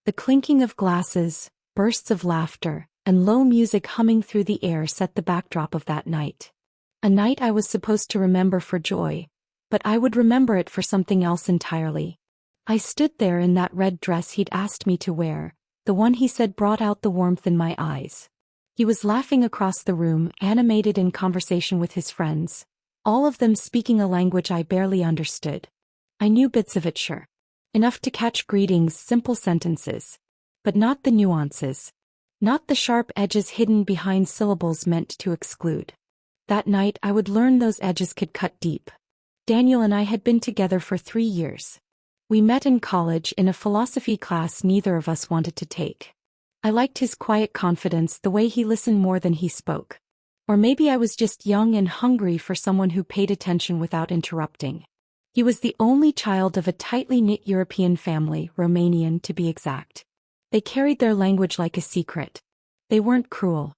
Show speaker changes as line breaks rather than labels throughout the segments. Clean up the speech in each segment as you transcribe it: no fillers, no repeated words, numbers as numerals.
The clinking of glasses, bursts of laughter, and low music humming through the air set the backdrop of that night. A night I was supposed to remember for joy, but I would remember it for something else entirely. I stood there in that red dress he'd asked me to wear, the one he said brought out the warmth in my eyes. He was laughing across the room, animated in conversation with his friends, all of them speaking a language I barely understood. I knew bits of it, sure. Enough to catch greetings, simple sentences. But not the nuances. Not the sharp edges hidden behind syllables meant to exclude. That night I would learn those edges could cut deep. Daniel and I had been together for 3 years. We met in college in a philosophy class neither of us wanted to take. I liked his quiet confidence, the way he listened more than he spoke. Or maybe I was just young and hungry for someone who paid attention without interrupting. He was the only child of a tightly knit European family, Romanian to be exact. They carried their language like a secret. They weren't cruel.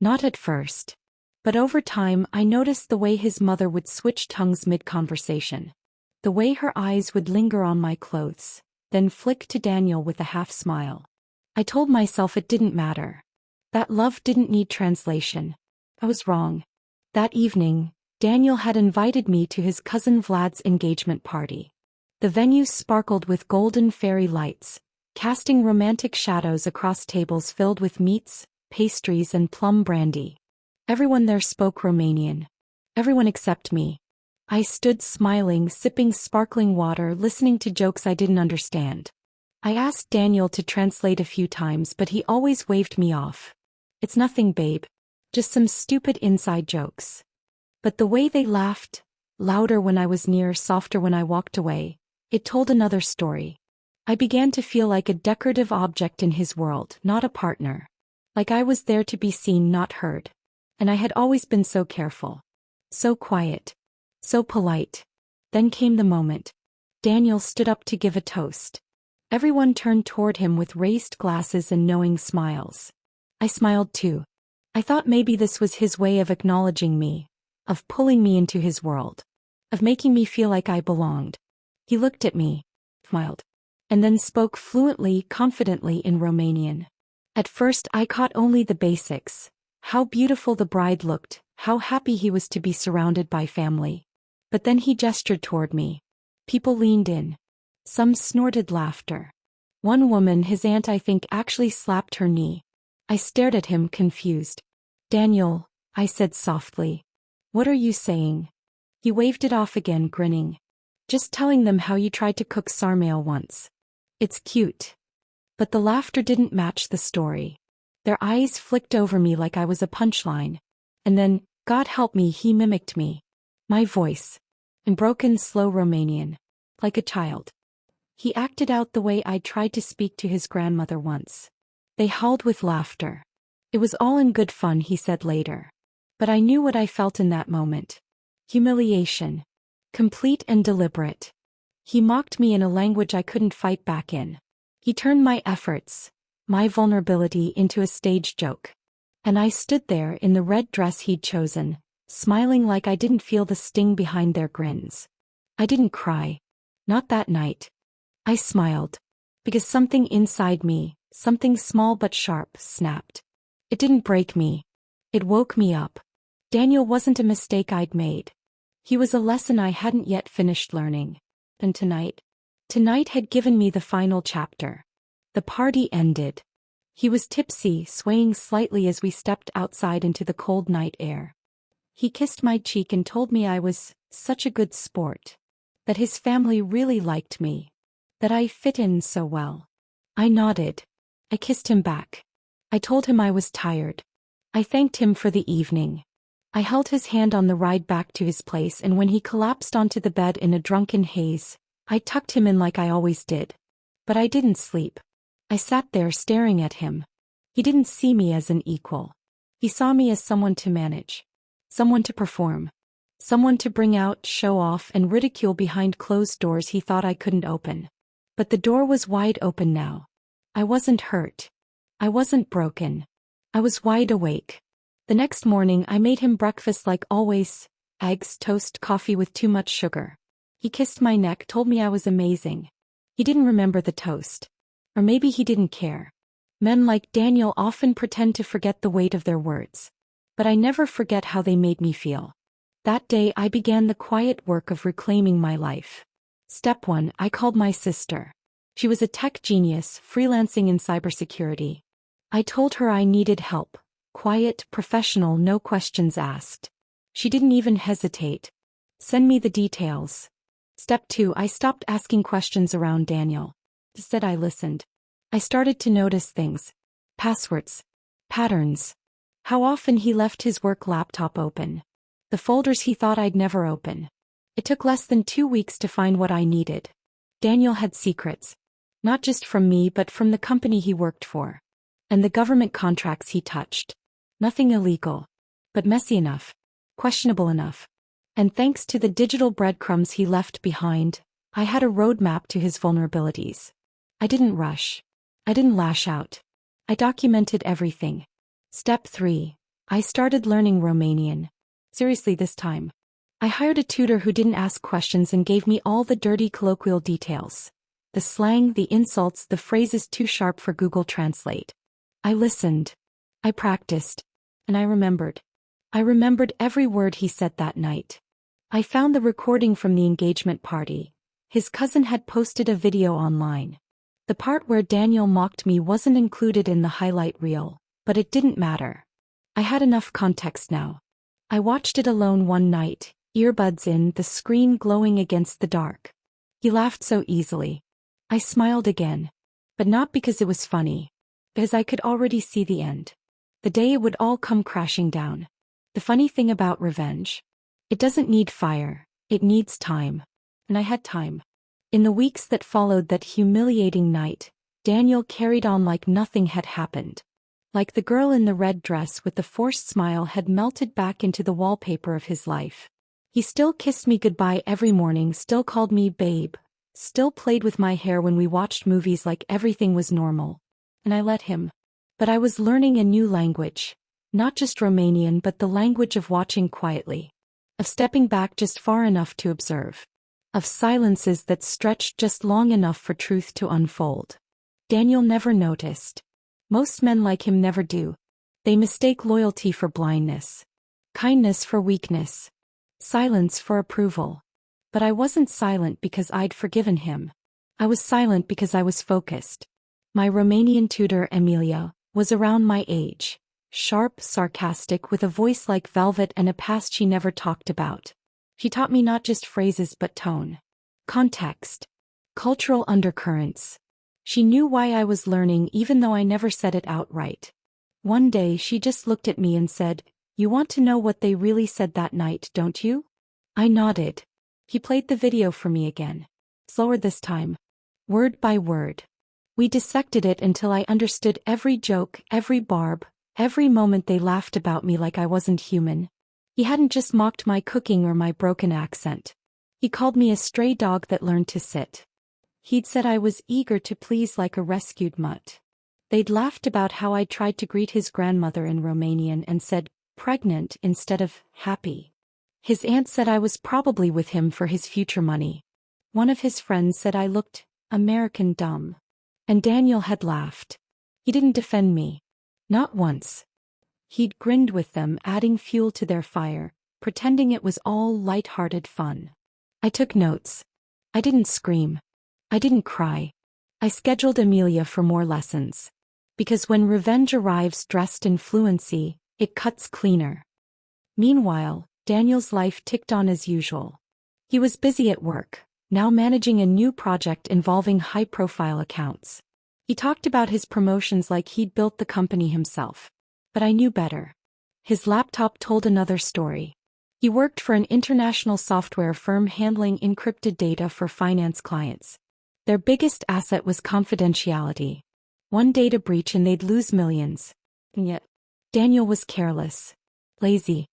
Not at first. But over time I noticed the way his mother would switch tongues mid-conversation. The way her eyes would linger on my clothes, then flick to Daniel with a half-smile. I told myself it didn't matter. That love didn't need translation. I was wrong. That evening, Daniel had invited me to his cousin Vlad's engagement party. The venue sparkled with golden fairy lights, casting romantic shadows across tables filled with meats, pastries and plum brandy. Everyone there spoke Romanian. Everyone except me. I stood smiling, sipping sparkling water, listening to jokes I didn't understand. I asked Daniel to translate a few times, but he always waved me off. It's nothing, babe. Just some stupid inside jokes. But the way they laughed, louder when I was near, softer when I walked away, it told another story. I began to feel like a decorative object in his world, not a partner. Like I was there to be seen, not heard. And I had always been so careful. So quiet. So polite. Then came the moment. Daniel stood up to give a toast. Everyone turned toward him with raised glasses and knowing smiles. I smiled too. I thought maybe this was his way of acknowledging me, of pulling me into his world, of making me feel like I belonged. He looked at me, smiled, and then spoke fluently, confidently in Romanian. At first I caught only the basics, how beautiful the bride looked, how happy he was to be surrounded by family. But then he gestured toward me. People leaned in. Some snorted laughter. One woman, his aunt I think, actually slapped her knee. I stared at him, confused. Daniel, I said softly. What are you saying? He waved it off again, grinning. Just telling them how you tried to cook sarmale once. It's cute. But the laughter didn't match the story. Their eyes flicked over me like I was a punchline. And then, God help me, he mimicked me. My voice. In broken, slow Romanian. Like a child. He acted out the way I'd tried to speak to his grandmother once. They howled with laughter. It was all in good fun, he said later. But I knew what I felt in that moment. Humiliation. Complete and deliberate. He mocked me in a language I couldn't fight back in. He turned my efforts, my vulnerability, into a stage joke. And I stood there in the red dress he'd chosen, smiling like I didn't feel the sting behind their grins. I didn't cry. Not that night. I smiled. Because something inside me, something small but sharp, snapped. It didn't break me. It woke me up. Daniel wasn't a mistake I'd made. He was a lesson I hadn't yet finished learning. And tonight had given me the final chapter. The party ended. He was tipsy, swaying slightly as we stepped outside into the cold night air. He kissed my cheek and told me I was such a good sport. That his family really liked me. That I fit in so well. I nodded. I kissed him back. I told him I was tired. I thanked him for the evening. I held his hand on the ride back to his place, and when he collapsed onto the bed in a drunken haze, I tucked him in like I always did. But I didn't sleep. I sat there staring at him. He didn't see me as an equal. He saw me as someone to manage. Someone to perform. Someone to bring out, show off, and ridicule behind closed doors he thought I couldn't open. But the door was wide open now. I wasn't hurt. I wasn't broken. I was wide awake. The next morning I made him breakfast like always, eggs, toast, coffee with too much sugar. He kissed my neck, told me I was amazing. He didn't remember the toast. Or maybe he didn't care. Men like Daniel often pretend to forget the weight of their words. But I never forget how they made me feel. That day I began the quiet work of reclaiming my life. Step 1, I called my sister. She was a tech genius, freelancing in cybersecurity. I told her I needed help. Quiet, professional, no questions asked. She didn't even hesitate. Send me the details. Step 2, I stopped asking questions around Daniel. Instead I listened. I started to notice things. Passwords. Patterns. How often he left his work laptop open. The folders he thought I'd never open. It took less than 2 weeks to find what I needed. Daniel had secrets. Not just from me but from the company he worked for. And the government contracts he touched. Nothing illegal. But messy enough. Questionable enough. And thanks to the digital breadcrumbs he left behind, I had a roadmap to his vulnerabilities. I didn't rush. I didn't lash out. I documented everything. Step 3. I started learning Romanian. Seriously this time. I hired a tutor who didn't ask questions and gave me all the dirty colloquial details. The slang, the insults, the phrases too sharp for Google Translate. I listened. I practiced. And I remembered. I remembered every word he said that night. I found the recording from the engagement party. His cousin had posted a video online. The part where Daniel mocked me wasn't included in the highlight reel, but it didn't matter. I had enough context now. I watched it alone one night, earbuds in, the screen glowing against the dark. He laughed so easily. I smiled again. But not because it was funny. Because I could already see the end. The day it would all come crashing down. The funny thing about revenge. It doesn't need fire, it needs time. And I had time. In the weeks that followed that humiliating night, Daniel carried on like nothing had happened. Like the girl in the red dress with the forced smile had melted back into the wallpaper of his life. He still kissed me goodbye every morning, still called me babe, still played with my hair when we watched movies like everything was normal. And I let him. But I was learning a new language. Not just Romanian but the language of watching quietly. Of stepping back just far enough to observe. Of silences that stretched just long enough for truth to unfold. Daniel never noticed. Most men like him never do. They mistake loyalty for blindness. Kindness for weakness. Silence for approval. But I wasn't silent because I'd forgiven him. I was silent because I was focused. My Romanian tutor, Emilia, was around my age. Sharp, sarcastic, with a voice like velvet and a past she never talked about. She taught me not just phrases but tone. Context. Cultural undercurrents. She knew why I was learning even though I never said it outright. One day she just looked at me and said, "You want to know what they really said that night, don't you?" I nodded. He played the video for me again. Slower this time. Word by word. We dissected it until I understood every joke, every barb, every moment they laughed about me like I wasn't human. He hadn't just mocked my cooking or my broken accent. He called me a stray dog that learned to sit. He'd said I was eager to please like a rescued mutt. They'd laughed about how I tried to greet his grandmother in Romanian and said, pregnant instead of happy. His aunt said I was probably with him for his future money. One of his friends said I looked American dumb. And Daniel had laughed. He didn't defend me. Not once. He'd grinned with them, adding fuel to their fire, pretending it was all light-hearted fun. I took notes. I didn't scream. I didn't cry. I scheduled Emilia for more lessons. Because when revenge arrives dressed in fluency, it cuts cleaner. Meanwhile, Daniel's life ticked on as usual. He was busy at work, now managing a new project involving high-profile accounts. He talked about his promotions like he'd built the company himself. But I knew better. His laptop told another story. He worked for an international software firm handling encrypted data for finance clients. Their biggest asset was confidentiality. One data breach and they'd lose millions. And yet, Daniel was careless. Lazy.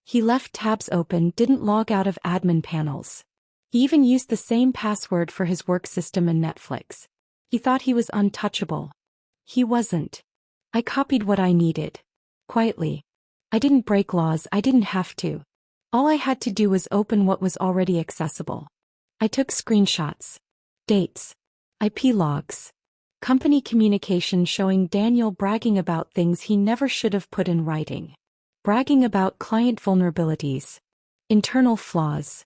He left tabs open, didn't log out of admin panels. He even used the same password for his work system and Netflix. He thought he was untouchable. He wasn't. I copied what I needed. Quietly. I didn't break laws, I didn't have to. All I had to do was open what was already accessible. I took screenshots. Dates. IP logs. Company communication showing Daniel bragging about things he never should have put in writing. Bragging about client vulnerabilities. Internal flaws.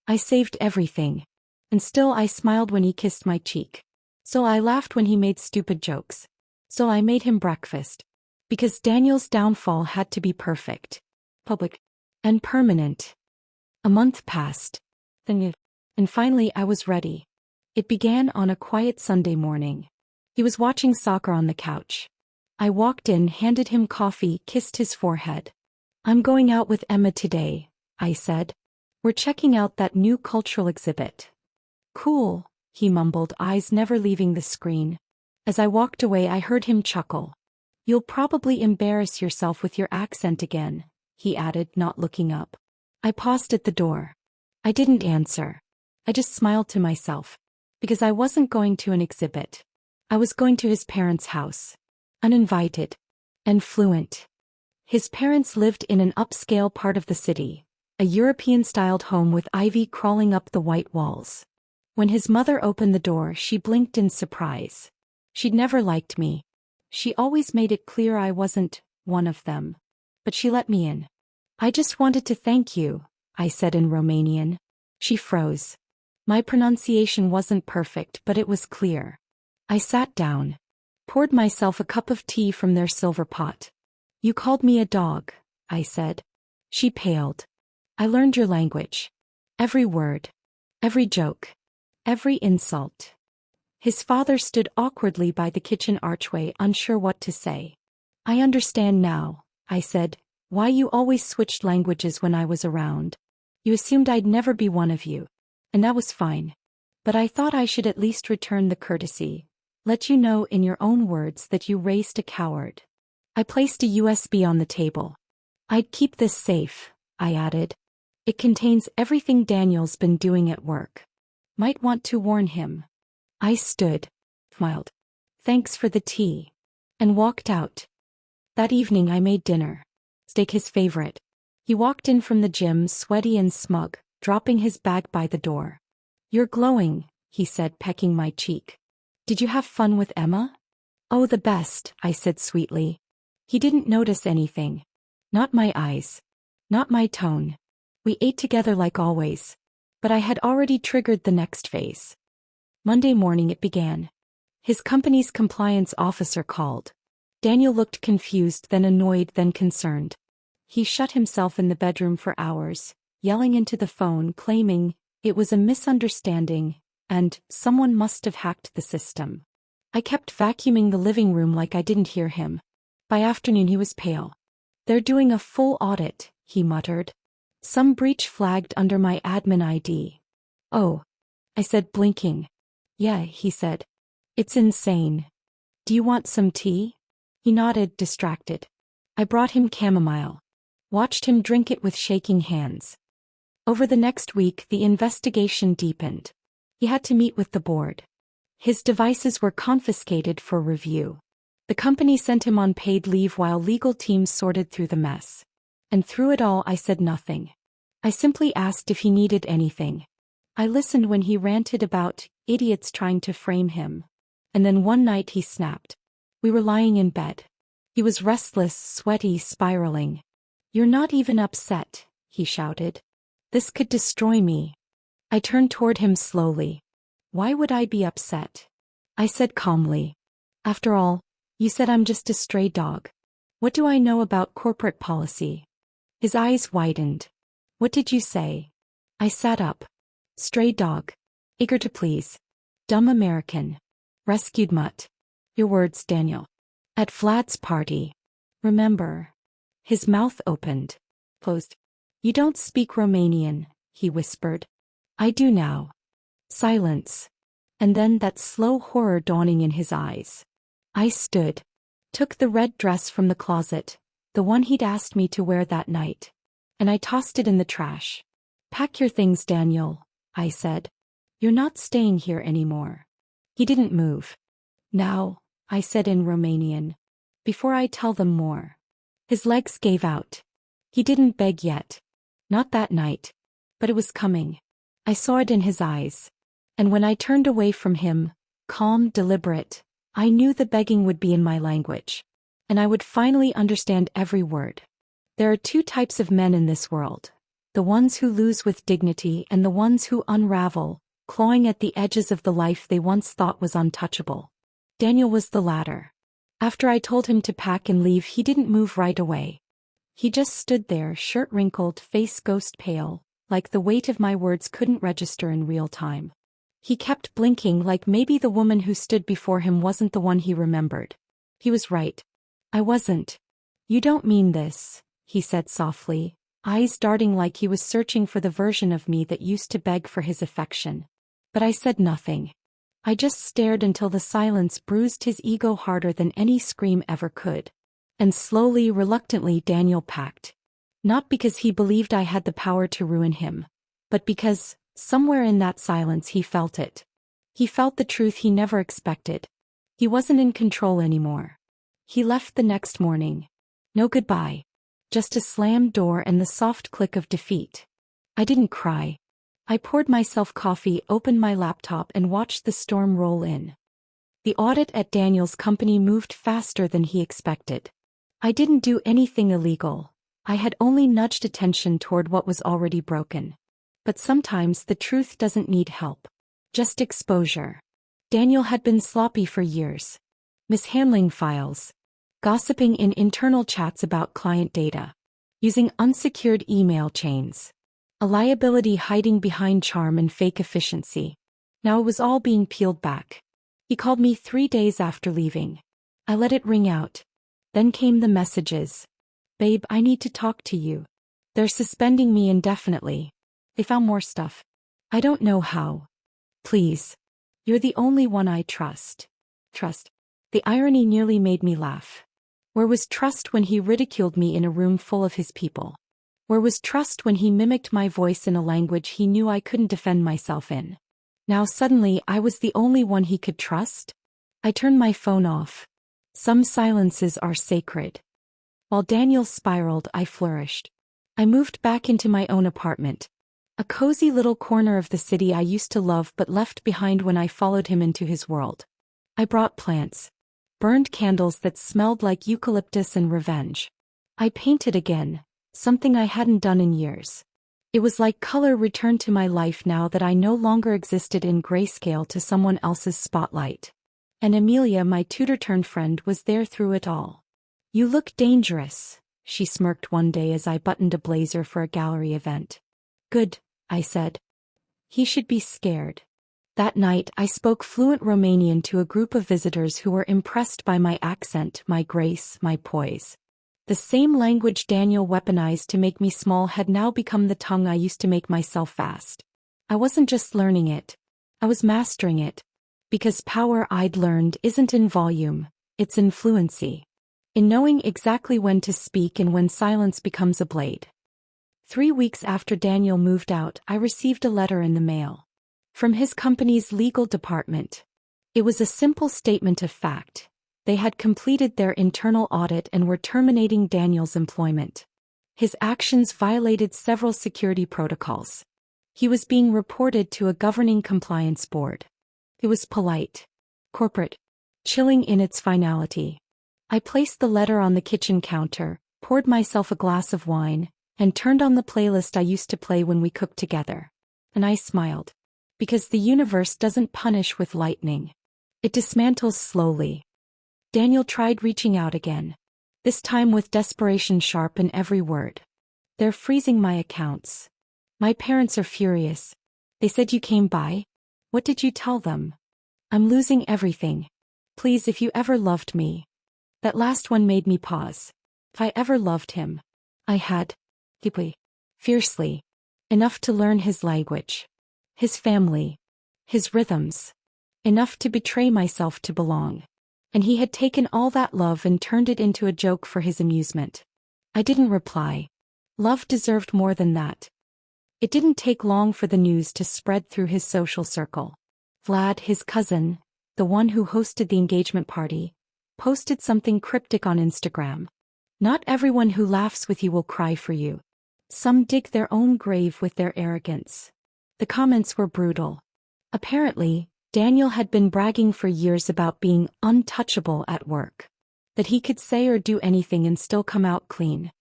I saved everything. And still I smiled when he kissed my cheek. So I laughed when he made stupid jokes. So I made him breakfast. Because Daniel's downfall had to be perfect. Public. And permanent. A month passed. And finally I was ready. It began on a quiet Sunday morning. He was watching soccer on the couch. I walked in, handed him coffee, kissed his forehead. "I'm going out with Emma today," I said. "We're checking out that new cultural exhibit." "Cool," he mumbled, eyes never leaving the screen. As I walked away I heard him chuckle. "You'll probably embarrass yourself with your accent again," he added, not looking up. I paused at the door. I didn't answer. I just smiled to myself. Because I wasn't going to an exhibit. I was going to his parents' house. Uninvited. And fluent. His parents lived in an upscale part of the city, a European-styled home with ivy crawling up the white walls. When his mother opened the door, she blinked in surprise. She'd never liked me. She always made it clear I wasn't one of them. But she let me in. "I just wanted to thank you," I said in Romanian. She froze. My pronunciation wasn't perfect, but it was clear. I sat down. Poured myself a cup of tea from their silver pot. "You called me a dog," I said. She paled. "I learned your language. Every word. Every joke. Every insult." His father stood awkwardly by the kitchen archway, unsure what to say. "I understand now," I said, "why you always switched languages when I was around. You assumed I'd never be one of you. And that was fine. But I thought I should at least return the courtesy. Let you know in your own words that you raised a coward." I placed a USB on the table. "I'd keep this safe," I added. "It contains everything Daniel's been doing at work. Might want to warn him." I stood, smiled. "Thanks for the tea." And walked out. That evening I made dinner. Steak, his favorite. He walked in from the gym, sweaty and smug, dropping his bag by the door. "You're glowing," he said, pecking my cheek. "Did you have fun with Emma?" "Oh, the best," I said sweetly. He didn't notice anything. Not my eyes. Not my tone. We ate together like always. But I had already triggered the next phase. Monday morning it began. His company's compliance officer called. Daniel looked confused, then annoyed, then concerned. He shut himself in the bedroom for hours, yelling into the phone, claiming it was a misunderstanding, and someone must have hacked the system. I kept vacuuming the living room like I didn't hear him. By afternoon he was pale. "They're doing a full audit," he muttered. "Some breach flagged under my admin ID." "Oh," I said, blinking. "Yeah," he said. "It's insane. Do you want some tea?" He nodded, distracted. I brought him chamomile. Watched him drink it with shaking hands. Over the next week the investigation deepened. He had to meet with the board. His devices were confiscated for review. The company sent him on paid leave while legal teams sorted through the mess. And through it all I said nothing. I simply asked if he needed anything. I listened when he ranted about idiots trying to frame him. And then one night he snapped. We were lying in bed. He was restless, sweaty, spiraling. "You're not even upset," he shouted. "This could destroy me." I turned toward him slowly. "Why would I be upset?" I said calmly. "After all, you said I'm just a stray dog. What do I know about corporate policy?" His eyes widened. "What did you say?" I sat up. "Stray dog. Eager to please. Dumb American. Rescued mutt. Your words, Daniel. At Vlad's party. Remember." His mouth opened. Closed. "You don't speak Romanian," he whispered. "I do now." Silence. And then that slow horror dawning in his eyes. I stood. Took the red dress from the closet, the one he'd asked me to wear that night. And I tossed it in the trash. "Pack your things, Daniel," I said. "You're not staying here anymore." He didn't move. "Now," I said in Romanian. "Before I tell them more." His legs gave out. He didn't beg yet. Not that night. But it was coming. I saw it in his eyes. And when I turned away from him, calm, deliberate, I knew the begging would be in my language. And I would finally understand every word. There are two types of men in this world. The ones who lose with dignity and the ones who unravel, clawing at the edges of the life they once thought was untouchable. Daniel was the latter. After I told him to pack and leave, he didn't move right away. He just stood there, shirt wrinkled, face ghost pale, like the weight of my words couldn't register in real time. He kept blinking like maybe the woman who stood before him wasn't the one he remembered. He was right. I wasn't. You don't mean this, he said softly, eyes darting like he was searching for the version of me that used to beg for his affection. But I said nothing. I just stared until the silence bruised his ego harder than any scream ever could. And slowly, reluctantly, Daniel packed. Not because he believed I had the power to ruin him, but because, somewhere in that silence, he felt it. He felt the truth he never expected. He wasn't in control anymore. He left the next morning. No goodbye. Just a slammed door and the soft click of defeat. I didn't cry. I poured myself coffee, opened my laptop, and watched the storm roll in. The audit at Daniel's company moved faster than he expected. I didn't do anything illegal. I had only nudged attention toward what was already broken. But sometimes the truth doesn't need help. Just exposure. Daniel had been sloppy for years. Mishandling files. Gossiping in internal chats about client data. Using unsecured email chains. A liability hiding behind charm and fake efficiency. Now it was all being peeled back. He called me 3 days after leaving. I let it ring out. Then came the messages. Babe, I need to talk to you. They're suspending me indefinitely. They found more stuff. I don't know how. Please. You're the only one I trust. Trust. The irony nearly made me laugh. Where was trust when he ridiculed me in a room full of his people? Where was trust when he mimicked my voice in a language he knew I couldn't defend myself in? Now suddenly I was the only one he could trust? I turned my phone off. Some silences are sacred. While Daniel spiraled, I flourished. I moved back into my own apartment. A cozy little corner of the city I used to love but left behind when I followed him into his world. I brought plants. Burned candles that smelled like eucalyptus and revenge. I painted again, something I hadn't done in years. It was like color returned to my life now that I no longer existed in grayscale to someone else's spotlight. And Amelia, my tutor-turned-friend, was there through it all. You look dangerous, she smirked one day as I buttoned a blazer for a gallery event. Good, I said. He should be scared. That night I spoke fluent Romanian to a group of visitors who were impressed by my accent, my grace, my poise. The same language Daniel weaponized to make me small had now become the tongue I used to make myself fast. I wasn't just learning it. I was mastering it. Because power, I'd learned, isn't in volume, it's in fluency. In knowing exactly when to speak and when silence becomes a blade. 3 weeks after Daniel moved out, I received a letter in the mail. From his company's legal department. It was a simple statement of fact. They had completed their internal audit and were terminating Daniel's employment. His actions violated several security protocols. He was being reported to a governing compliance board. It was polite. Corporate. Chilling in its finality. I placed the letter on the kitchen counter, poured myself a glass of wine, and turned on the playlist I used to play when we cooked together. And I smiled. Because the universe doesn't punish with lightning. It dismantles slowly. Daniel tried reaching out again. This time with desperation sharp in every word. They're freezing my accounts. My parents are furious. They said you came by? What did you tell them? I'm losing everything. Please, if you ever loved me. That last one made me pause. If I ever loved him. I had. Deeply. Fiercely. Enough to learn his language. His family. His rhythms. Enough to betray myself to belong. And he had taken all that love and turned it into a joke for his amusement. I didn't reply. Love deserved more than that. It didn't take long for the news to spread through his social circle. Vlad, his cousin, the one who hosted the engagement party, posted something cryptic on Instagram. Not everyone who laughs with you will cry for you. Some dig their own grave with their arrogance. The comments were brutal. Apparently, Daniel had been bragging for years about being untouchable at work. That he could say or do anything and still come out clean.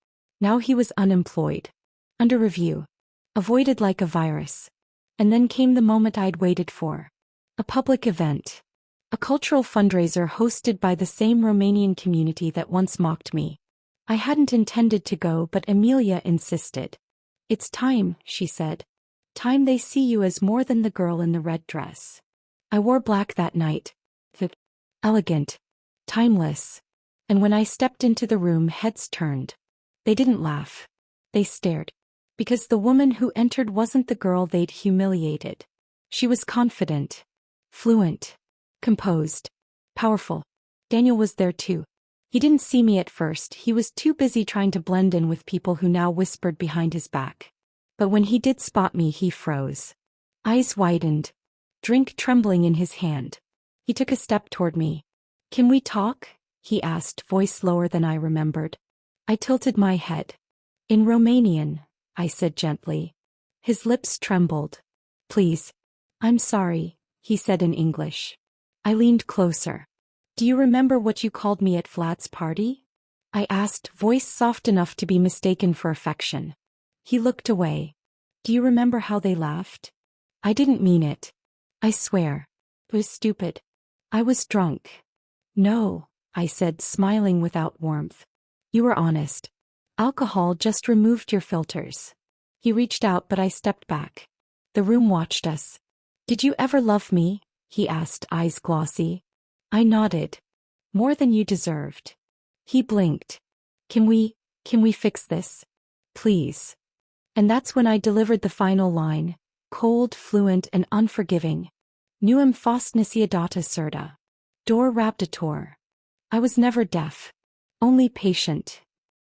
Now he was unemployed. Under review. Avoided like a virus. And then came the moment I'd waited for. A public event. A cultural fundraiser hosted by the same Romanian community that once mocked me. I hadn't intended to go, but Emilia insisted. "It's time," she said. "Time they see you as more than the girl in the red dress." I wore black that night. Elegant. Timeless. And when I stepped into the room, heads turned. They didn't laugh. They stared. Because the woman who entered wasn't the girl they'd humiliated. She was confident. Fluent. Composed. Powerful. Daniel was there too. He didn't see me at first. He was too busy trying to blend in with people who now whispered behind his back. But when he did spot me, he froze. Eyes widened. Drink trembling in his hand. He took a step toward me. "Can we talk?" he asked, voice lower than I remembered. I tilted my head. "In Romanian," I said gently. His lips trembled. "Please." "I'm sorry," he said in English. I leaned closer. "Do you remember what you called me at Vlad's party?" I asked, voice soft enough to be mistaken for affection. He looked away. "Do you remember how they laughed?" I didn't mean it. I swear. It was stupid. I was drunk. "No," I said, smiling without warmth. "You were honest. Alcohol just removed your filters." He reached out, but I stepped back. The room watched us. "Did you ever love me?" he asked, eyes glossy. I nodded. "More than you deserved." He blinked. Can we fix this? Please." And that's when I delivered the final line, cold, fluent, and unforgiving. "Nuam fost niciodata certa. Dor raptator." I was never deaf. Only patient.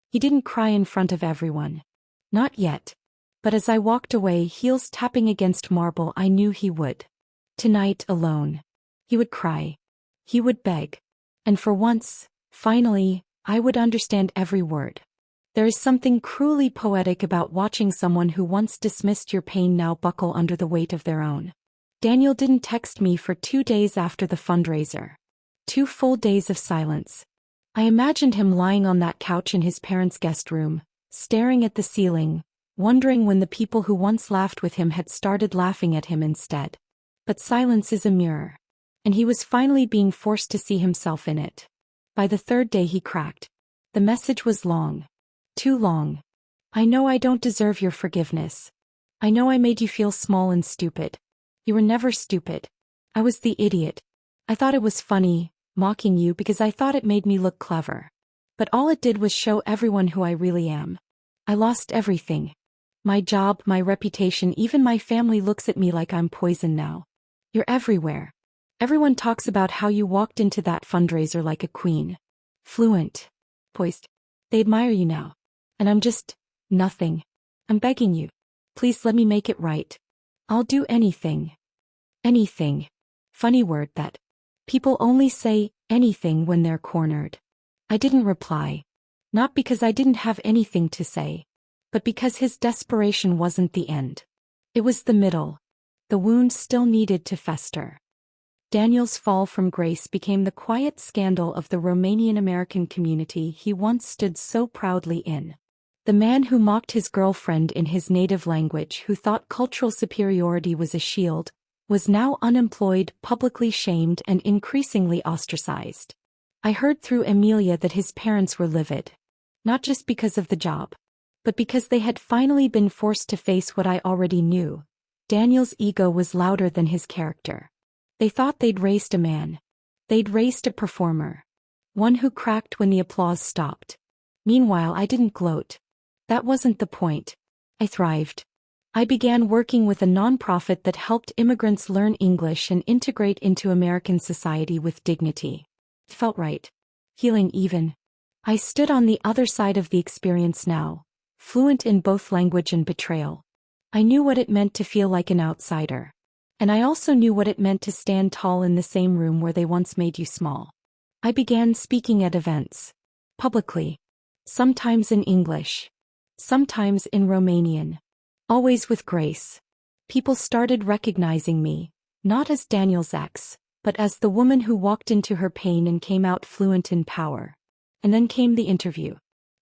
He didn't cry in front of everyone. Not yet. But as I walked away, heels tapping against marble, I knew he would. Tonight, alone. He would cry. He would beg. And for once, finally, I would understand every word. There is something cruelly poetic about watching someone who once dismissed your pain now buckle under the weight of their own. Daniel didn't text me for 2 days after the fundraiser. 2 full days of silence. I imagined him lying on that couch in his parents' guest room, staring at the ceiling, wondering when the people who once laughed with him had started laughing at him instead. But silence is a mirror. And he was finally being forced to see himself in it. By the 3rd day he cracked. The message was long. Too long. "I know I don't deserve your forgiveness. I know I made you feel small and stupid. You were never stupid. I was the idiot. I thought it was funny, mocking you because I thought it made me look clever. But all it did was show everyone who I really am. I lost everything. My job, my reputation, even my family looks at me like I'm poison now. You're everywhere. Everyone talks about how you walked into that fundraiser like a queen. Fluent. Poised. They admire you now. And I'm just nothing. I'm begging you. Please let me make it right. I'll do anything." Anything. Funny word that. People only say anything when they're cornered. I didn't reply. Not because I didn't have anything to say, but because his desperation wasn't the end. It was the middle. The wound still needed to fester. Daniel's fall from grace became the quiet scandal of the Romanian-American community he once stood so proudly in. The man who mocked his girlfriend in his native language, who thought cultural superiority was a shield, was now unemployed, publicly shamed, and increasingly ostracized. I heard through Emilia that his parents were livid. Not just because of the job, but because they had finally been forced to face what I already knew. Daniel's ego was louder than his character. They thought they'd raised a man. They'd raised a performer. One who cracked when the applause stopped. Meanwhile, I didn't gloat. That wasn't the point. I thrived. I began working with a nonprofit that helped immigrants learn English and integrate into American society with dignity. It felt right. Healing even. I stood on the other side of the experience now, fluent in both language and betrayal. I knew what it meant to feel like an outsider. And I also knew what it meant to stand tall in the same room where they once made you small. I began speaking at events. Publicly. Sometimes in English. Sometimes in Romanian. Always with grace. People started recognizing me. Not as Daniel's ex, but as the woman who walked into her pain and came out fluent in power. And then came the interview.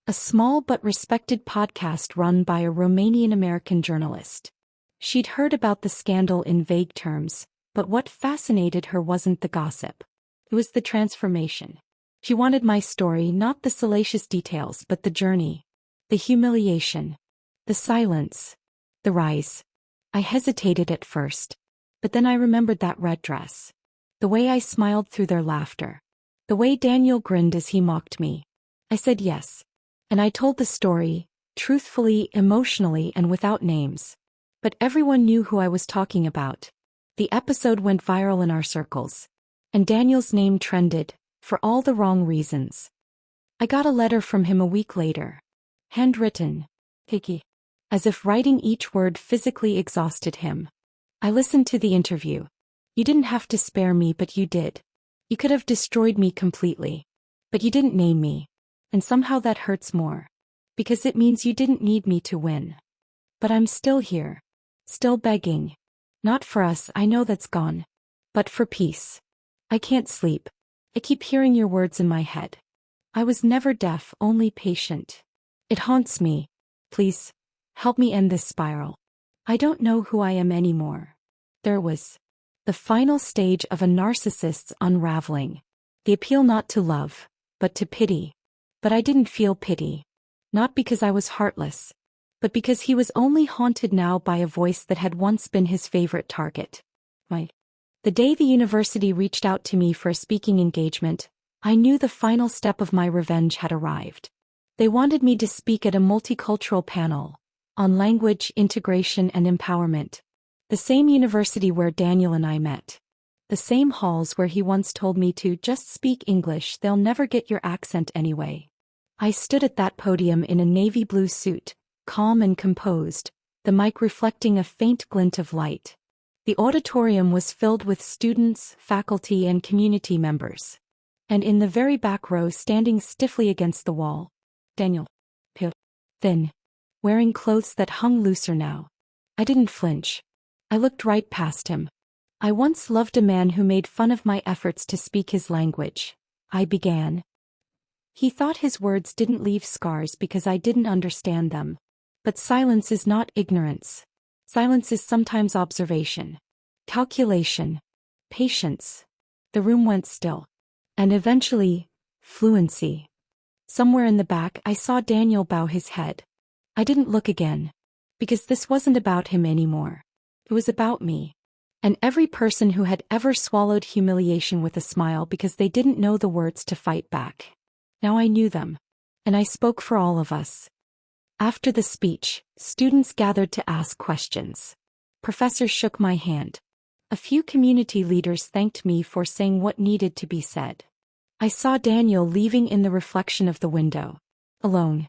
A small but respected podcast run by a Romanian-American journalist. She'd heard about the scandal in vague terms, but what fascinated her wasn't the gossip. It was the transformation. She wanted my story, not the salacious details, but the journey. The humiliation. The silence. The rise. I hesitated at first. But then I remembered that red dress. The way I smiled through their laughter. The way Daniel grinned as he mocked me. I said yes. And I told the story, truthfully, emotionally, and without names. But everyone knew who I was talking about. The episode went viral in our circles. And Daniel's name trended, for all the wrong reasons. I got a letter from him a week later. Handwritten. Hickey. As if writing each word physically exhausted him. I listened to the interview. You didn't have to spare me, but you did. You could have destroyed me completely. But you didn't name me. And somehow that hurts more. Because it means you didn't need me to win. But I'm still here. Still begging. Not for us, I know that's gone. But for peace. I can't sleep. I keep hearing your words in my head. I was never deaf, only patient. It haunts me. Please, help me end this spiral. I don't know who I am anymore. There was the final stage of a narcissist's unraveling. The appeal not to love, but to pity. But I didn't feel pity. Not because I was heartless. But because he was only haunted now by a voice that had once been his favorite target. The day the university reached out to me for a speaking engagement, I knew the final step of my revenge had arrived. They wanted me to speak at a multicultural panel on language, integration, and empowerment. The same university where Daniel and I met. The same halls where he once told me to just speak English, they'll never get your accent anyway. I stood at that podium in a navy blue suit, calm and composed, the mic reflecting a faint glint of light. The auditorium was filled with students, faculty, and community members. And in the very back row, standing stiffly against the wall, Daniel. Thin. Wearing clothes that hung looser now. I didn't flinch. I looked right past him. I once loved a man who made fun of my efforts to speak his language. I began. He thought his words didn't leave scars because I didn't understand them. But silence is not ignorance. Silence is sometimes observation. Calculation. Patience. The room went still. And eventually, fluency. Somewhere in the back I saw Daniel bow his head. I didn't look again. Because this wasn't about him anymore. It was about me. And every person who had ever swallowed humiliation with a smile because they didn't know the words to fight back. Now I knew them. And I spoke for all of us. After the speech, students gathered to ask questions. Professors shook my hand. A few community leaders thanked me for saying what needed to be said. I saw Daniel leaving in the reflection of the window. Alone.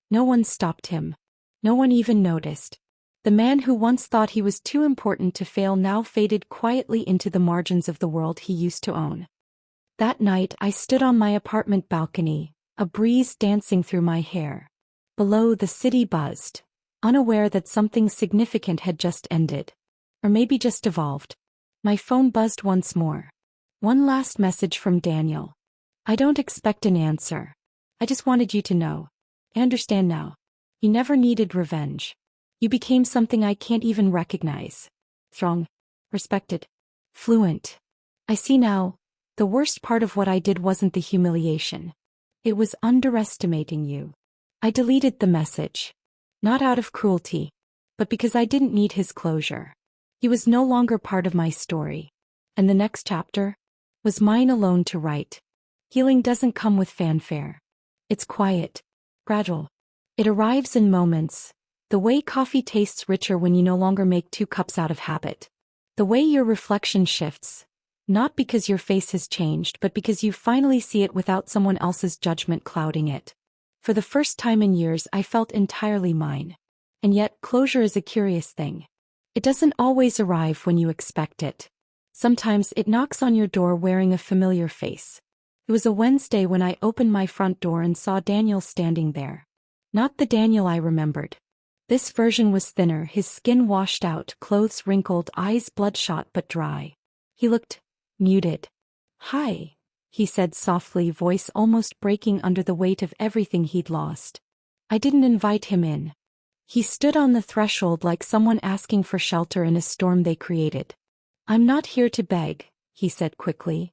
No one stopped him. No one even noticed. The man who once thought he was too important to fail now faded quietly into the margins of the world he used to own. That night I stood on my apartment balcony, a breeze dancing through my hair. Below, the city buzzed, unaware that something significant had just ended. Or maybe just evolved. My phone buzzed once more. One last message from Daniel. I don't expect an answer. I just wanted you to know. I understand now. You never needed revenge. You became something I can't even recognize. Strong. Respected. Fluent. I see now, the worst part of what I did wasn't the humiliation. It was underestimating you. I deleted the message. Not out of cruelty, but because I didn't need his closure. He was no longer part of my story. And the next chapter was mine alone to write. Healing doesn't come with fanfare. It's quiet. Gradual. It arrives in moments. The way coffee tastes richer when you no longer make 2 cups out of habit. The way your reflection shifts. Not because your face has changed, but because you finally see it without someone else's judgment clouding it. For the first time in years, I felt entirely mine. And yet, closure is a curious thing. It doesn't always arrive when you expect it. Sometimes it knocks on your door wearing a familiar face. It was a Wednesday when I opened my front door and saw Daniel standing there. Not the Daniel I remembered. This version was thinner, his skin washed out, clothes wrinkled, eyes bloodshot but dry. He looked muted. "Hi," he said softly, voice almost breaking under the weight of everything he'd lost. I didn't invite him in. He stood on the threshold like someone asking for shelter in a storm they created. "I'm not here to beg," he said quickly.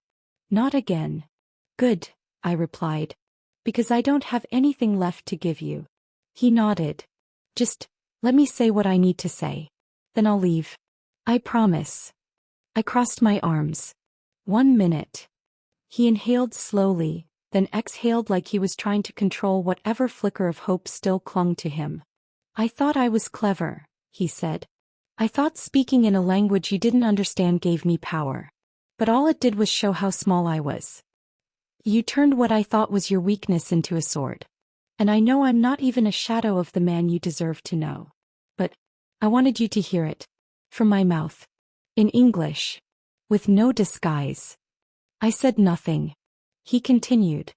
"Not again." "Good," I replied. "Because I don't have anything left to give you." He nodded. "Just let me say what I need to say. Then I'll leave. I promise." I crossed my arms. 1 minute. He inhaled slowly, then exhaled like he was trying to control whatever flicker of hope still clung to him. "I thought I was clever," he said. "I thought speaking in a language you didn't understand gave me power. But all it did was show how small I was. You turned what I thought was your weakness into a sword. And I know I'm not even a shadow of the man you deserve to know. But I wanted you to hear it. From my mouth. In English. With no disguise." I said nothing. He continued.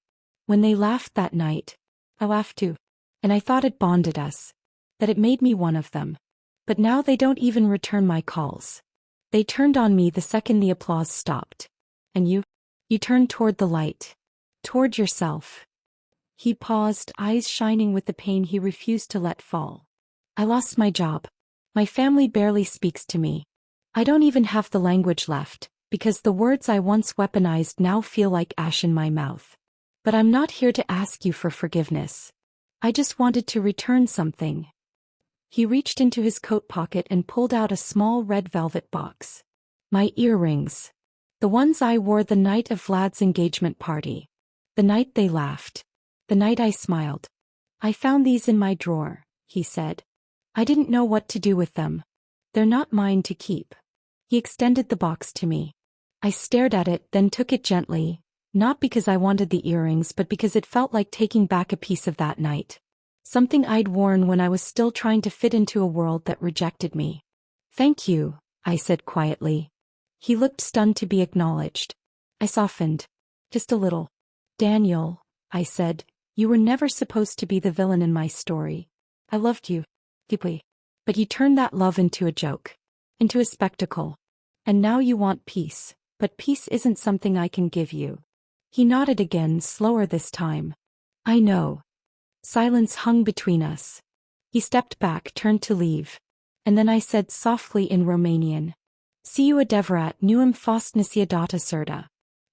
"When they laughed that night, I laughed too. And I thought it bonded us. That it made me one of them. But now they don't even return my calls. They turned on me the second the applause stopped. And you turned toward the light. Toward yourself." He paused, eyes shining with the pain he refused to let fall. "I lost my job. My family barely speaks to me. I don't even have the language left, because the words I once weaponized now feel like ash in my mouth. But I'm not here to ask you for forgiveness. I just wanted to return something." He reached into his coat pocket and pulled out a small red velvet box. "My earrings. The ones I wore the night of Vlad's engagement party. The night they laughed. The night I smiled. I found these in my drawer," he said. "I didn't know what to do with them. They're not mine to keep." He extended the box to me. I stared at it, then took it gently, not because I wanted the earrings but because it felt like taking back a piece of that night. Something I'd worn when I was still trying to fit into a world that rejected me. "Thank you," I said quietly. He looked stunned to be acknowledged. I softened. Just a little. "Daniel," I said, "you were never supposed to be the villain in my story. I loved you. Deeply. But you turned that love into a joke. Into a spectacle. And now you want peace, but peace isn't something I can give you." He nodded again, slower this time. "I know." Silence hung between us. He stepped back, turned to leave. And then I said softly in Romanian, "See you adevărat, nu am fost niciodată certă.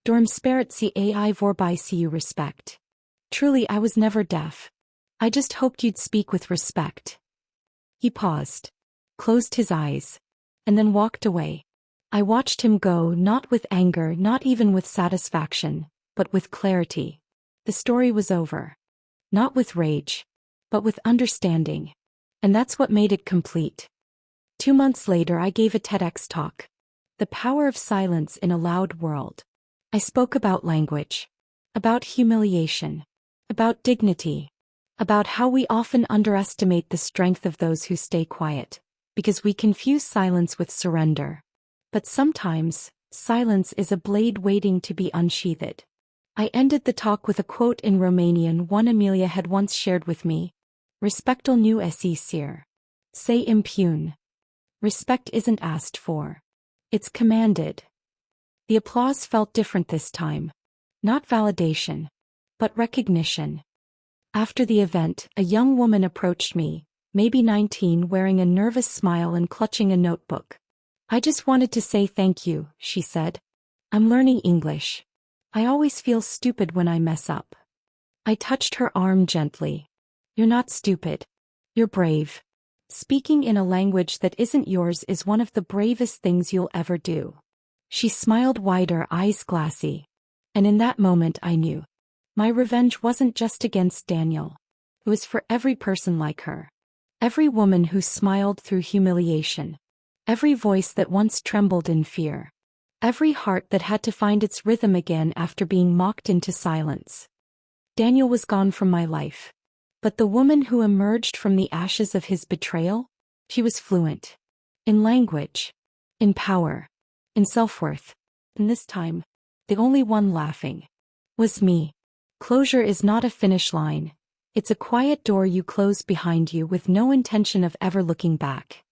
Dorm sperat si ai vorbi si you respect." Truly, I was never deaf. I just hoped you'd speak with respect. He paused, closed his eyes, and then walked away. I watched him go, not with anger, not even with satisfaction, but with clarity. The story was over. Not with rage, but with understanding. And that's what made it complete. 2 months later, I gave a TEDx talk. The Power of Silence in a Loud World. I spoke about language. About humiliation. About dignity. About how we often underestimate the strength of those who stay quiet, because we confuse silence with surrender. But sometimes, silence is a blade waiting to be unsheathed. I ended the talk with a quote in Romanian one Amelia had once shared with me. "Respectul nu este cer. Se impune." Respect isn't asked for. It's commanded. The applause felt different this time. Not validation, but recognition. After the event, a young woman approached me, maybe 19, wearing a nervous smile and clutching a notebook. "I just wanted to say thank you," she said. "I'm learning English. I always feel stupid when I mess up." I touched her arm gently. "You're not stupid. You're brave. Speaking in a language that isn't yours is one of the bravest things you'll ever do." She smiled wider, eyes glassy. And in that moment I knew. My revenge wasn't just against Daniel. It was for every person like her. Every woman who smiled through humiliation. Every voice that once trembled in fear. Every heart that had to find its rhythm again after being mocked into silence. Daniel was gone from my life. But the woman who emerged from the ashes of his betrayal? She was fluent. In language. In power. In self-worth. And this time, the only one laughing was me. Closure is not a finish line. It's a quiet door you close behind you with no intention of ever looking back.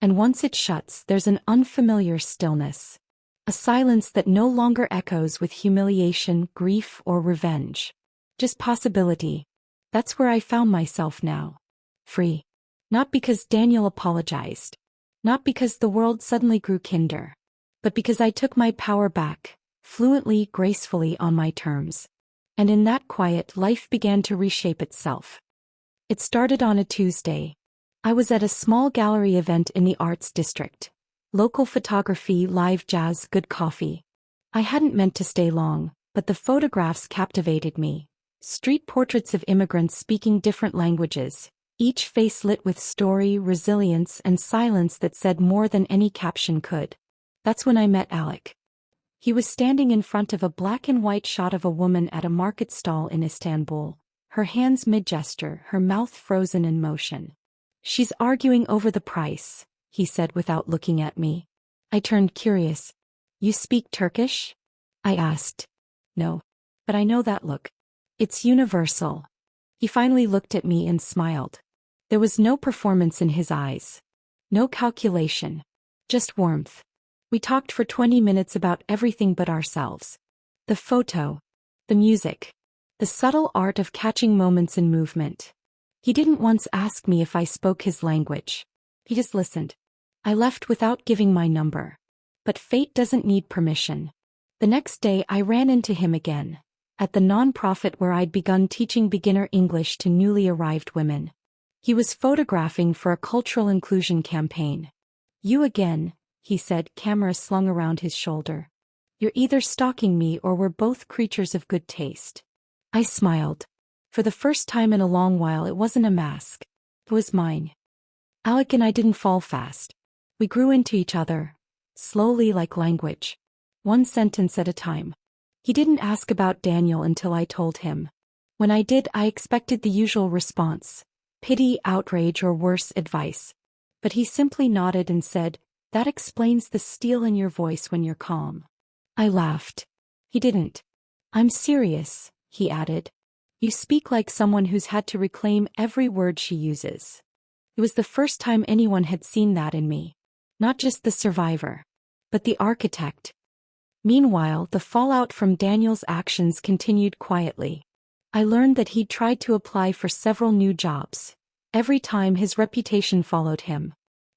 And once it shuts, there's an unfamiliar stillness. A silence that no longer echoes with humiliation, grief, or revenge. Just possibility. That's where I found myself now. Free. Not because Daniel apologized. Not because the world suddenly grew kinder. But because I took my power back, fluently, gracefully on my terms. And in that quiet, life began to reshape itself. It started on a Tuesday. I was at a small gallery event in the arts district. Local photography, live jazz, good coffee. I hadn't meant to stay long, but the photographs captivated me. Street portraits of immigrants speaking different languages, each face lit with story, resilience, and silence that said more than any caption could. That's when I met Alec. He was standing in front of a black and white shot of a woman at a market stall in Istanbul, her hands mid-gesture, her mouth frozen in motion. "She's arguing over the price," he said without looking at me. I turned curious. "You speak Turkish?" I asked. "No. But I know that look. It's universal." He finally looked at me and smiled. There was no performance in his eyes. No calculation. Just warmth. We talked for 20 minutes about everything but ourselves. The photo. The music. The subtle art of catching moments in movement. He didn't once ask me if I spoke his language. He just listened. I left without giving my number. But fate doesn't need permission. The next day I ran into him again. At the nonprofit where I'd begun teaching beginner English to newly arrived women. He was photographing for a cultural inclusion campaign. "You again," he said, camera slung around his shoulder. "You're either stalking me or we're both creatures of good taste." I smiled. For the first time in a long while it wasn't a mask. It was mine. Alec and I didn't fall fast. We grew into each other. Slowly, like language. One sentence at a time. He didn't ask about Daniel until I told him. When I did, I expected the usual response. Pity, outrage, or worse, advice. But he simply nodded and said, "That explains the steel in your voice when you're calm." I laughed. He didn't. "I'm serious," he added. "You speak like someone who's had to reclaim every word she uses." It was the first time anyone had seen that in me. Not just the survivor, but the architect. Meanwhile, the fallout from Daniel's actions continued quietly. I learned that he'd tried to apply for several new jobs. Every time his reputation followed him.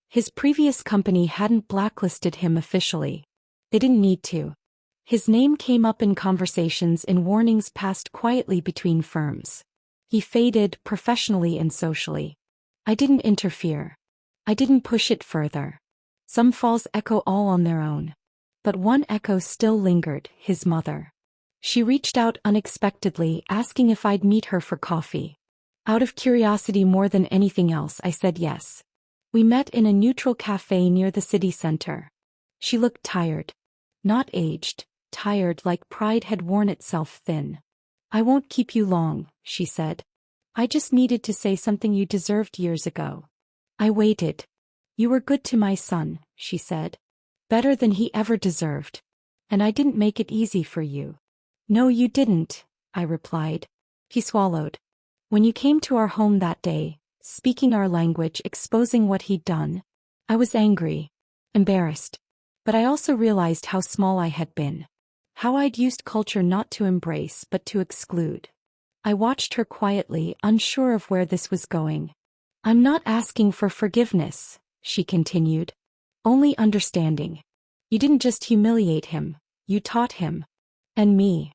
His previous company hadn't blacklisted him officially. They didn't need to. His name came up in conversations and warnings passed quietly between firms. He faded professionally and socially. I didn't interfere. I didn't push it further. Some falls echo all on their own. But one echo still lingered, his mother. She reached out unexpectedly, asking if I'd meet her for coffee. Out of curiosity more than anything else, I said yes. We met in a neutral cafe near the city center. She looked tired. Not aged, tired like pride had worn itself thin. "I won't keep you long," she said. "I just needed to say something you deserved years ago." I waited. "You were good to my son," she said. "Better than he ever deserved. And I didn't make it easy for you." "No, you didn't," I replied. He swallowed. "When you came to our home that day, speaking our language, exposing what he'd done, I was angry, embarrassed. But I also realized how small I had been. How I'd used culture not to embrace but to exclude." I watched her quietly, unsure of where this was going. "I'm not asking for forgiveness," she continued. "Only understanding. You didn't just humiliate him, you taught him. And me."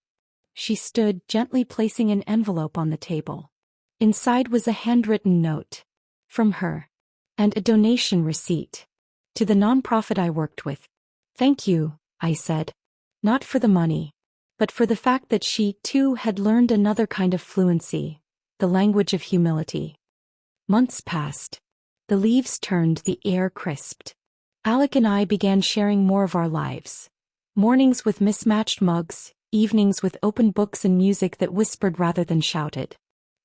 She stood, gently placing an envelope on the table. Inside was a handwritten note. From her. And a donation receipt. To the nonprofit I worked with. "Thank you," I said. Not for the money. But for the fact that she, too, had learned another kind of fluency. The language of humility. Months passed. The leaves turned, the air crisped. Alec and I began sharing more of our lives. Mornings with mismatched mugs, evenings with open books and music that whispered rather than shouted.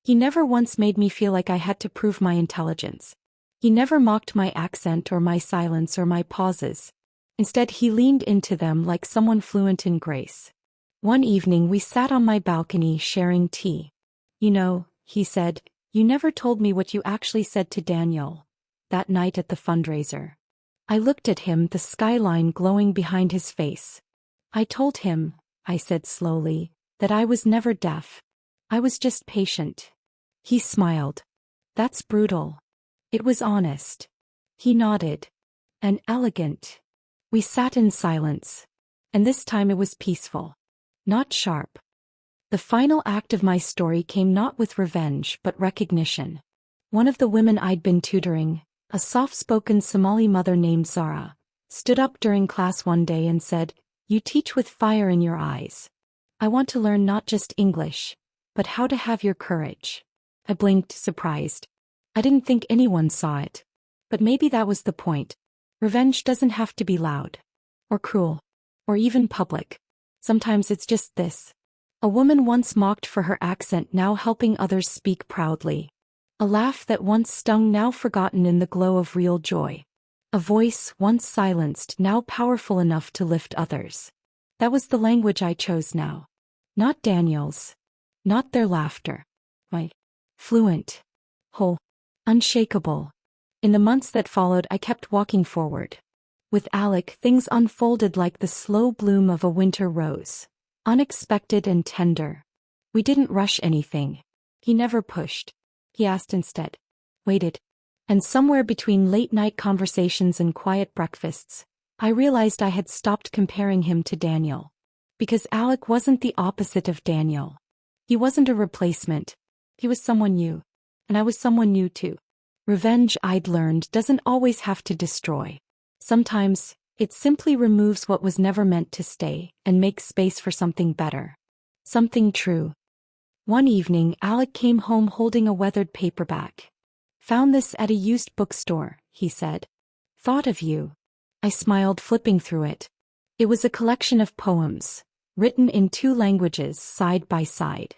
He never once made me feel like I had to prove my intelligence. He never mocked my accent or my silence or my pauses. Instead, he leaned into them like someone fluent in grace. One evening we sat on my balcony sharing tea. "You know," he said, "you never told me what you actually said to Daniel that night at the fundraiser." I looked at him, the skyline glowing behind his face. I told him, I said slowly, that I was never deaf. I was just patient. He smiled. That's brutal. It was honest. He nodded. And elegant. We sat in silence. And this time it was peaceful. Not sharp. The final act of my story came not with revenge but recognition. One of the women I'd been tutoring, a soft-spoken Somali mother named Zara, stood up during class one day and said, "You teach with fire in your eyes. I want to learn not just English, but how to have your courage." I blinked, surprised. I didn't think anyone saw it. But maybe that was the point. Revenge doesn't have to be loud. Or cruel. Or even public. Sometimes it's just this. A woman once mocked for her accent, now helping others speak proudly. A laugh that once stung, now forgotten in the glow of real joy. A voice once silenced, now powerful enough to lift others. That was the language I chose now. Not Daniel's. Not their laughter. My fluent. Whole. Unshakable. In the months that followed, I kept walking forward. With Alec, things unfolded like the slow bloom of a winter rose. Unexpected and tender. We didn't rush anything. He never pushed. He asked instead. Waited. And somewhere between late-night conversations and quiet breakfasts, I realized I had stopped comparing him to Daniel. Because Alec wasn't the opposite of Daniel. He wasn't a replacement. He was someone new. And I was someone new too. Revenge, I'd learned, doesn't always have to destroy. Sometimes, it simply removes what was never meant to stay and makes space for something better. Something true. One evening, Alec came home holding a weathered paperback. "Found this at a used bookstore," he said. "Thought of you." I smiled, flipping through it. It was a collection of poems, written in 2 languages side by side.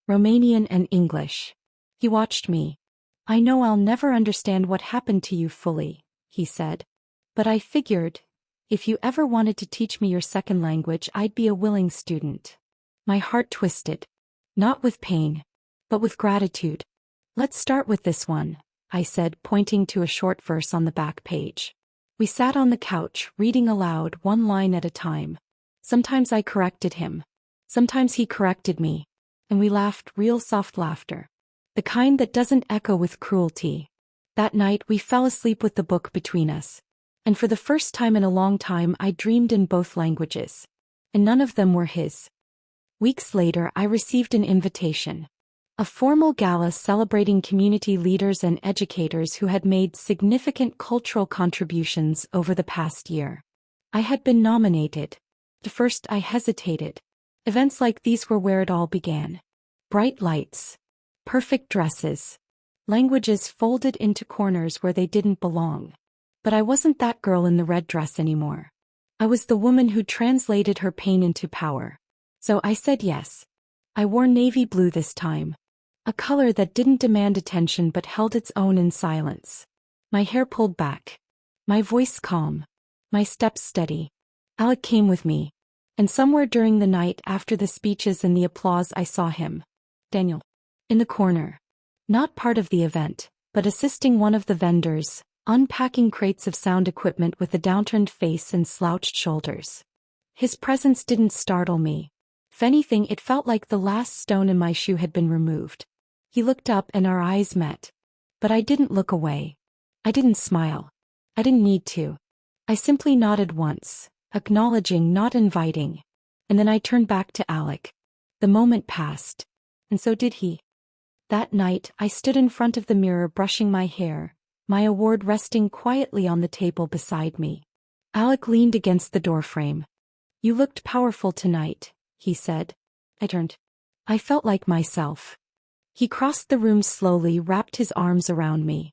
Romanian and English. He watched me. "I know I'll never understand what happened to you fully," he said. "But I figured, if you ever wanted to teach me your second language, I'd be a willing student." My heart twisted. Not with pain, but with gratitude. "Let's start with this one," I said, pointing to a short verse on the back page. We sat on the couch, reading aloud, one line at a time. Sometimes I corrected him. Sometimes he corrected me. And we laughed, real soft laughter. The kind that doesn't echo with cruelty. That night we fell asleep with the book between us. And for the first time in a long time I dreamed in both languages. And none of them were his. Weeks later I received an invitation. A formal gala celebrating community leaders and educators who had made significant cultural contributions over the past year. I had been nominated. At first I hesitated. Events like these were where it all began. Bright lights. Perfect dresses. Languages folded into corners where they didn't belong. But I wasn't that girl in the red dress anymore. I was the woman who translated her pain into power. So I said yes. I wore navy blue this time. A color that didn't demand attention but held its own in silence. My hair pulled back. My voice calm. My steps steady. Alec came with me. And somewhere during the night after the speeches and the applause I saw him. Daniel. In the corner. Not part of the event, but assisting one of the vendors, unpacking crates of sound equipment with a downturned face and slouched shoulders. His presence didn't startle me. If anything, it felt like the last stone in my shoe had been removed. He looked up and our eyes met. But I didn't look away. I didn't smile. I didn't need to. I simply nodded once, acknowledging, not inviting. And then I turned back to Alec. The moment passed. And so did he. That night, I stood in front of the mirror brushing my hair, my award resting quietly on the table beside me. Alec leaned against the doorframe. "You looked powerful tonight," he said. I turned. I felt like myself. He crossed the room slowly, wrapped his arms around me.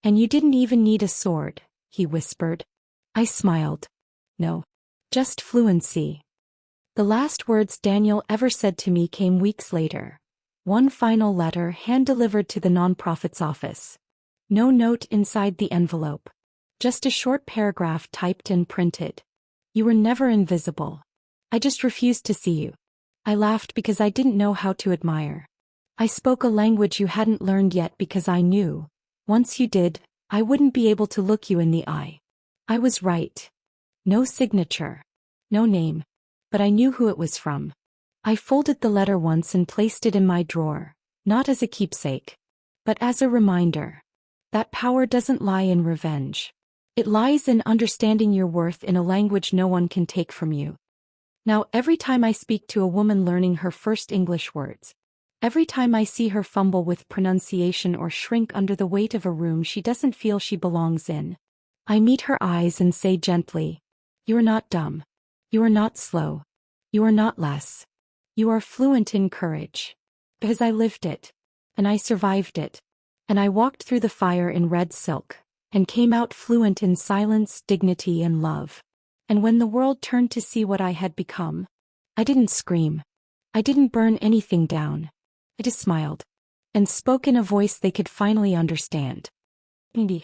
"And you didn't even need a sword," he whispered. I smiled. "No. Just fluency." The last words Daniel ever said to me came weeks later. One final letter hand-delivered to the nonprofit's office. No note inside the envelope. Just a short paragraph typed and printed. "You were never invisible. I just refused to see you." I laughed because I didn't know how to admire. I spoke a language you hadn't learned yet because I knew, once you did, I wouldn't be able to look you in the eye. I was right. No signature. No name. But I knew who it was from. I folded the letter once and placed it in my drawer, not as a keepsake, but as a reminder. That power doesn't lie in revenge. It lies in understanding your worth in a language no one can take from you. Now, every time I speak to a woman learning her first English words, every time I see her fumble with pronunciation or shrink under the weight of a room she doesn't feel she belongs in, I meet her eyes and say gently, "You are not dumb. You are not slow. You are not less. You are fluent in courage." Because I lived it. And I survived it. And I walked through the fire in red silk, and came out fluent in silence, dignity, and love. And when the world turned to see what I had become, I didn't scream. I didn't burn anything down. I just smiled. And spoke in a voice they could finally understand. Maybe.